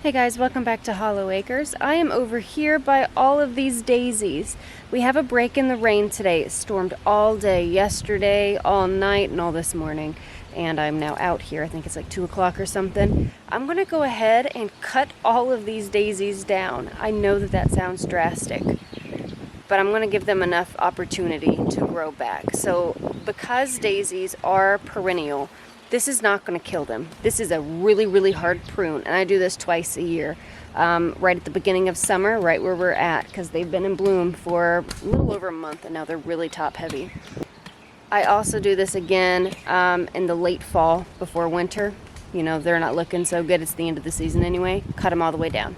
Hey guys, welcome back to Hollow Acres. I am over here by all of these daisies. We have a break in the rain today. It stormed all day yesterday, all night, and all this morning. And I'm now out here. I think it's like 2 o'clock or something. I'm going to go ahead and cut all of these daisies down. I know that sounds drastic, but I'm going to give them enough opportunity to grow back. So because daisies are perennial, this is not going to kill them. This is a really, really hard prune, and I do this twice a year, right at the beginning of summer, right where we're at, because they've been in bloom for a little over a month, and now they're really top heavy. I also do this again in the late fall before winter. You know, they're not looking so good. It's the end of the season anyway. Cut them all the way down,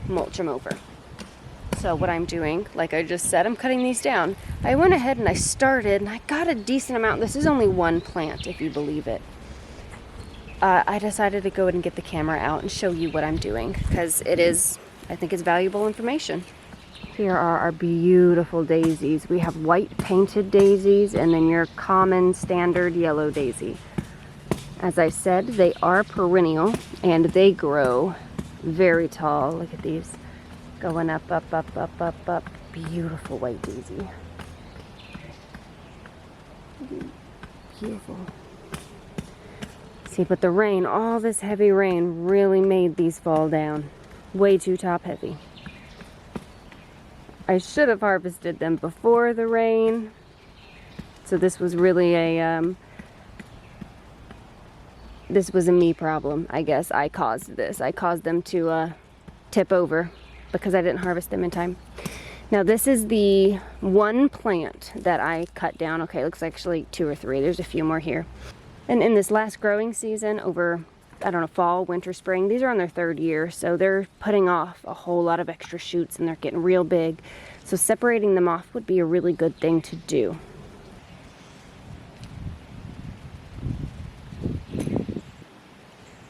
mulch them over. So what I'm doing, like I just said, I'm cutting these down. I went ahead and I started, and I got a decent amount. This is only one plant, if you believe it. I decided to go ahead and get the camera out and show you what I'm doing, because I think it's valuable information. Here are our beautiful daisies. We have white painted daisies and then your common standard yellow daisy. As I said, they are perennial and they grow very tall. Look at these, going up, up, up, up, up, up. Beautiful white daisy. Beautiful. See, but the rain, all this heavy rain really made these fall down. Way too top heavy. I should have harvested them before the rain. So this was really this was a me problem, I guess. I caused this. I caused them to tip over because I didn't harvest them in time. Now this is the one plant that I cut down. Okay, it looks actually 2 or 3. There's a few more here. And in this last growing season, over, I don't know, fall, winter, spring, these are on their 3rd year, so they're putting off a whole lot of extra shoots and they're getting real big. So separating them off would be a really good thing to do.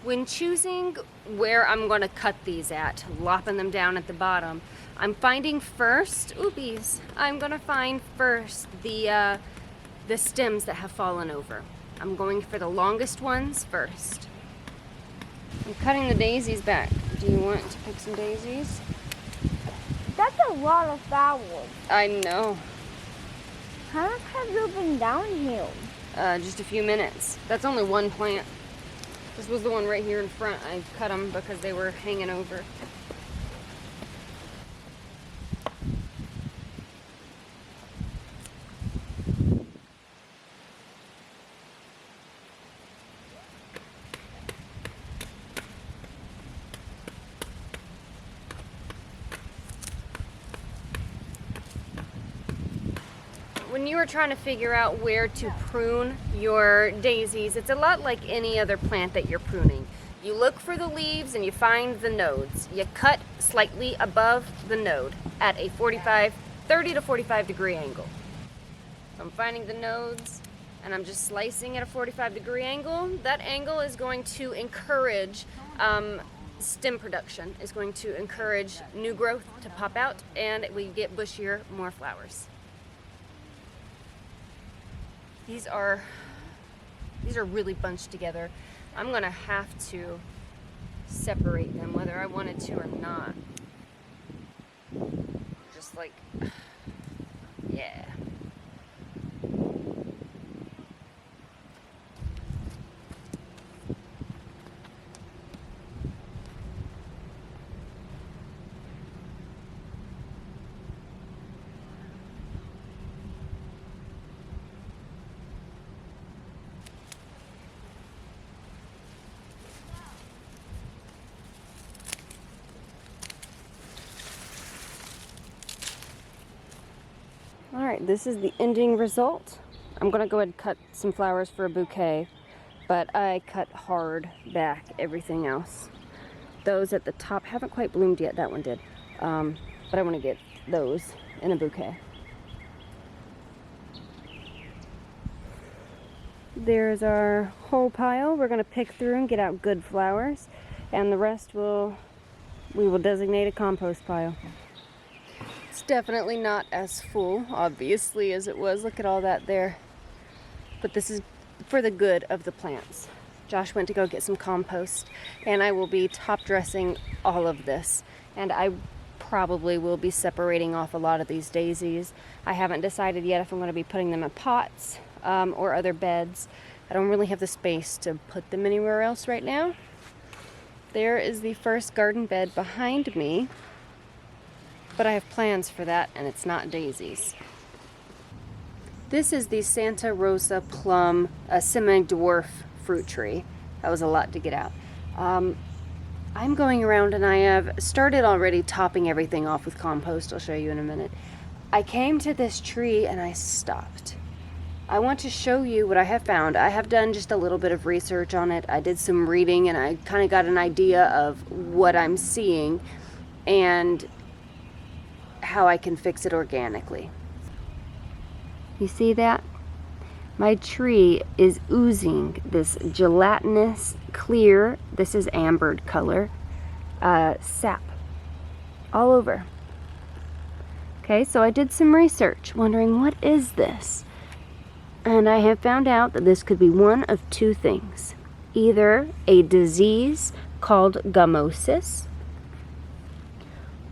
When choosing where I'm going to cut these at, lopping them down at the bottom, I'm finding first, I'm going to find first the stems that have fallen over. I'm going for the longest ones first. I'm cutting the daisies back. Do you want to pick some daisies? That's a lot of flowers. I know. How long have you been down here? Just a few minutes. That's only one plant. This was the one right here in front. I cut them because they were hanging over. When you are trying to figure out where to prune your daisies, it's a lot like any other plant that you're pruning. You look for the leaves and you find the nodes. You cut slightly above the node at a 30 to 45 degree angle. So I'm finding the nodes and I'm just slicing at a 45 degree angle. That angle is going to encourage stem production, is going to encourage new growth to pop out, and we get bushier, more flowers. These are really bunched together. I'm gonna have to separate them whether I wanted to or not. Just like, yeah. Alright, this is the ending result. I'm going to go ahead and cut some flowers for a bouquet, but I cut hard back everything else. Those at the top haven't quite bloomed yet, that one did, but I want to get those in a bouquet. There's our whole pile. We're going to pick through and get out good flowers, and the rest we will designate a compost pile. It's definitely not as full, obviously, as it was. Look at all that there. But this is for the good of the plants. Josh went to go get some compost, and I will be top dressing all of this. And I probably will be separating off a lot of these daisies. I haven't decided yet if I'm going to be putting them in pots or other beds. I don't really have the space to put them anywhere else right now. There is the first garden bed behind me, but I have plans for that, and it's not daisies. This is the Santa Rosa Plum, a semi-dwarf fruit tree. That was a lot to get out. I'm going around and I have started already topping everything off with compost. I'll show you in a minute. I came to this tree and I stopped. I want to show you what I have found. I have done just a little bit of research on it. I did some reading and I kind of got an idea of what I'm seeing and how I can fix it organically. You see that? My tree is oozing this gelatinous, clear, this is ambered color, sap all over. Okay, so I did some research wondering what is this? And I have found out that this could be one of two things. Either a disease called gummosis,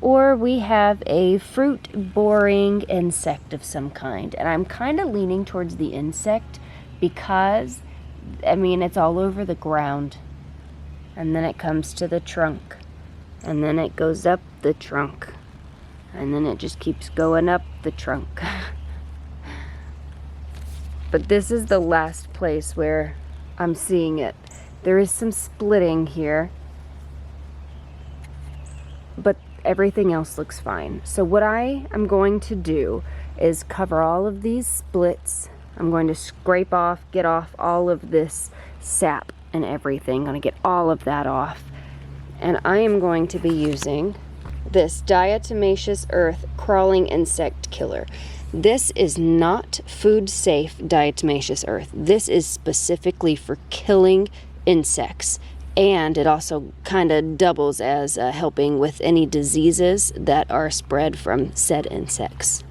or we have a fruit-boring insect of some kind. And I'm kind of leaning towards the insect because, I mean, it's all over the ground. And then it comes to the trunk. And then it goes up the trunk. And then it just keeps going up the trunk. But this is the last place where I'm seeing it. There is some splitting here, but everything else looks fine. So what I am going to do is cover all of these splits. I'm going to scrape off, get off all of this sap and everything. I'm going to get all of that off. And I am going to be using this diatomaceous earth crawling insect killer. This is not food safe diatomaceous earth. This is specifically for killing insects. And it also kind of doubles as helping with any diseases that are spread from said insects.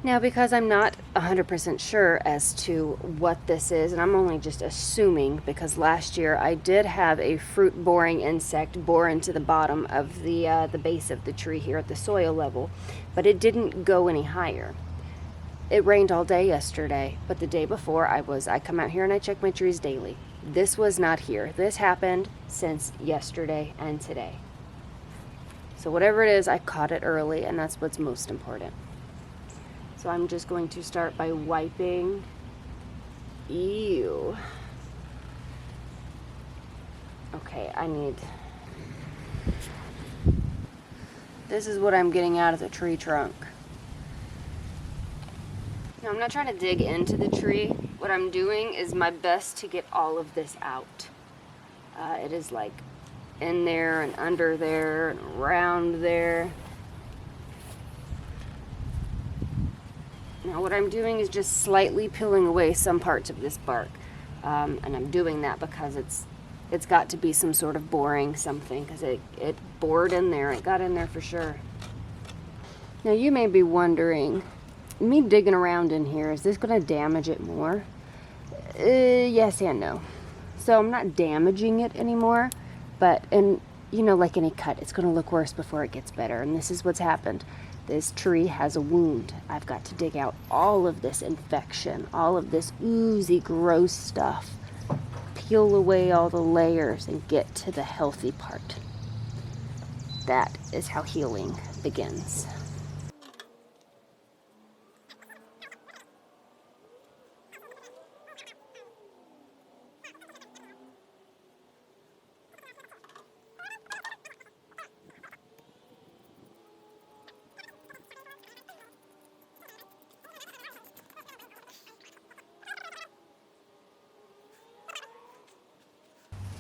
Now, because I'm not 100% sure as to what this is, and I'm only just assuming because last year I did have a fruit-boring insect bore into the bottom of the base of the tree here at the soil level, but it didn't go any higher. It rained all day yesterday, but the day before I come out here and I check my trees daily. This was not here. This happened since yesterday and today. So whatever it is, I caught it early, and that's what's most important. So I'm just going to start by wiping. Ew. Okay, this is what I'm getting out of the tree trunk. Now, I'm not trying to dig into the tree. What I'm doing is my best to get all of this out. It is like in there and under there and around there. Now what I'm doing is just slightly peeling away some parts of this bark. And I'm doing that because it's got to be some sort of boring something, because it bored in there. It got in there for sure. Now you may be wondering, me digging around in here, is this going to damage it more? Yes and no. So I'm not damaging it anymore, but, and you know, like any cut, it's going to look worse before it gets better. And this is what's happened. This tree has a wound. I've got to dig out all of this infection, all of this oozy, gross stuff, peel away all the layers and get to the healthy part. That is how healing begins.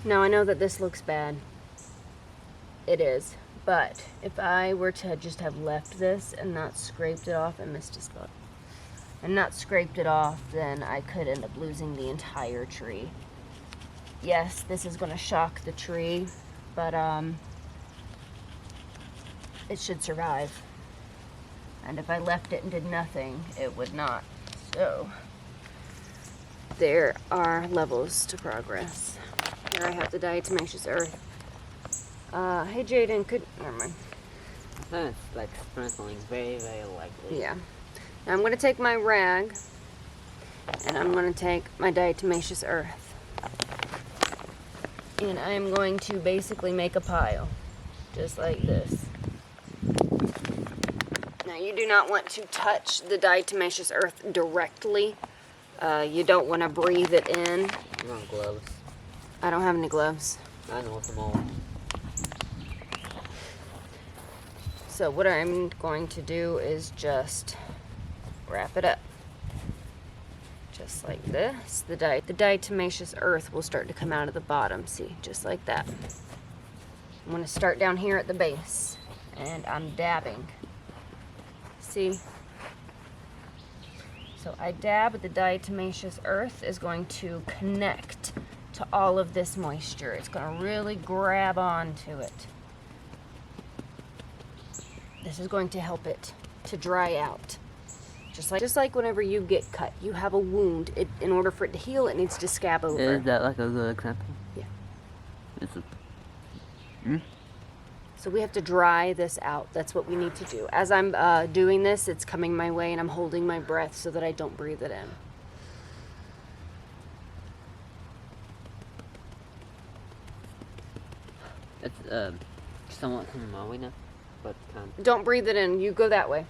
Now I know that this looks bad. It is. But if I were to just have left this and not scraped it off, I missed a spot, and not scraped it off, then I could end up losing the entire tree. Yes, this is going to shock the tree, but it should survive. And if I left it and did nothing, it would not. So there are levels to progress. Here I have the diatomaceous earth. Hey Jaden, never mind. It's like sprinkling, very, very lightly. Yeah. Now I'm going to take my rag and I'm going to take my diatomaceous earth. And I'm going to basically make a pile, just like this. Now you do not want to touch the diatomaceous earth directly. You don't want to breathe it in. You want gloves? I don't have any gloves. I know them all. So what I'm going to do is just wrap it up. Just like this. The diatomaceous earth will start to come out of the bottom. See, just like that. I'm going to start down here at the base. And I'm dabbing. See? So I dab, the diatomaceous earth is going to connect to all of this moisture. It's going to really grab onto it. This is going to help it to dry out. Just like whenever you get cut, you have a wound. In order for it to heal, it needs to scab over. Is that like a good example? Yeah. So we have to dry this out. That's what we need to do. As I'm doing this, it's coming my way and I'm holding my breath so that I don't breathe it in. It's somewhat small enough, but Don't breathe it in. You go that way.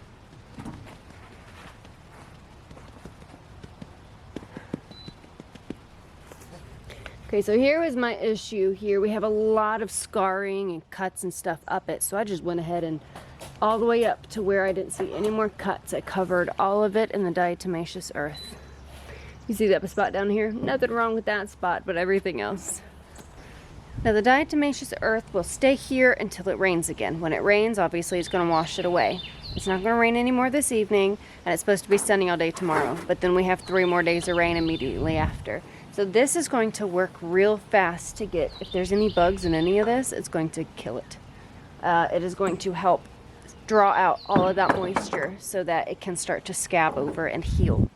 Okay, so here was my issue here. We have a lot of scarring and cuts and stuff up it. So I just went ahead and all the way up to where I didn't see any more cuts. I covered all of it in the diatomaceous earth. You see that spot down here? Nothing wrong with that spot, but everything else. Now the diatomaceous earth will stay here until it rains again. When it rains, obviously it's going to wash it away. It's not going to rain anymore this evening, and it's supposed to be sunny all day tomorrow. But then we have 3 more days of rain immediately after. So this is going to work real fast to get, if there's any bugs in any of this, it's going to kill it. It is going to help draw out all of that moisture so that it can start to scab over and heal.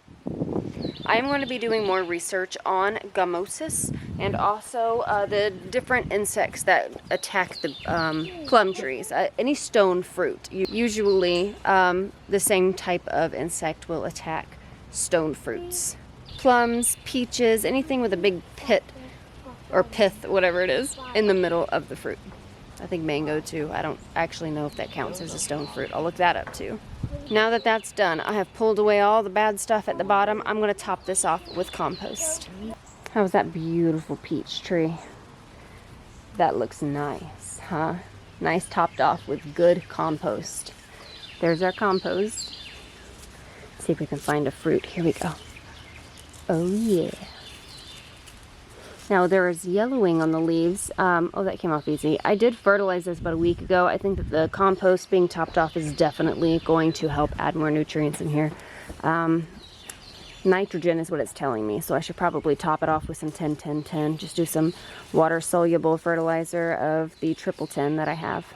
I am going to be doing more research on gummosis and also the different insects that attack the plum trees. Any stone fruit. Usually the same type of insect will attack stone fruits. Plums, peaches, anything with a big pit or pith, whatever it is, in the middle of the fruit. I think mango too. I don't actually know if that counts as a stone fruit. I'll look that up too. Now that that's done, I have pulled away all the bad stuff at the bottom. I'm going to top this off with compost. How's that beautiful peach tree? That looks nice, huh? Nice topped off with good compost. There's our compost. Let's see if we can find a fruit. Here we go. Oh yeah. Now there is yellowing on the leaves. Oh, that came off easy. I did fertilize this about a week ago. I think that the compost being topped off is definitely going to help add more nutrients in here. Nitrogen is what it's telling me, so I should probably top it off with some 10-10-10. Just do some water-soluble fertilizer of the 10-10 that I have.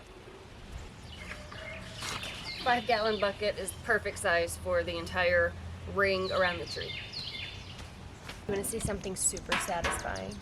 5-gallon bucket is perfect size for the entire ring around the tree. I'm going to see something super satisfying.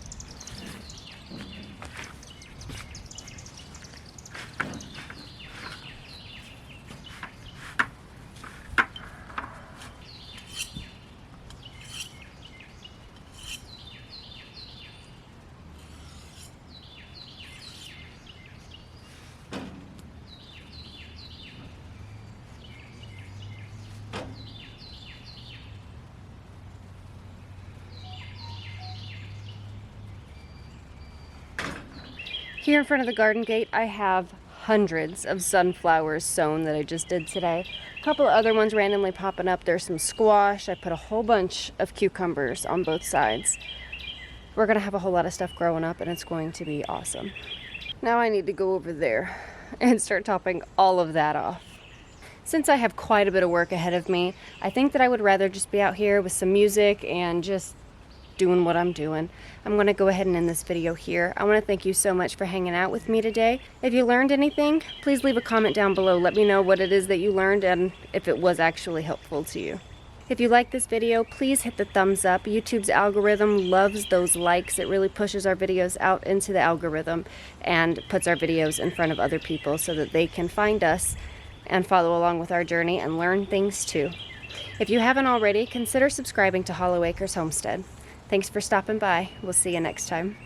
Here in front of the garden gate, I have hundreds of sunflowers sown that I just did today. A couple of other ones randomly popping up. There's some squash. I put a whole bunch of cucumbers on both sides. We're going to have a whole lot of stuff growing up and it's going to be awesome. Now I need to go over there and start topping all of that off. Since I have quite a bit of work ahead of me, I think that I would rather just be out here with some music and just doing what I'm doing. I'm going to go ahead and end this video here. I want to thank you so much for hanging out with me today. If you learned anything, please leave a comment down below. Let me know what it is that you learned and if it was actually helpful to you. If you like this video, please hit the thumbs up. YouTube's algorithm loves those likes. It really pushes our videos out into the algorithm and puts our videos in front of other people so that they can find us and follow along with our journey and learn things too. If you haven't already, consider subscribing to Hollow Acres Homestead. Thanks for stopping by. We'll see you next time.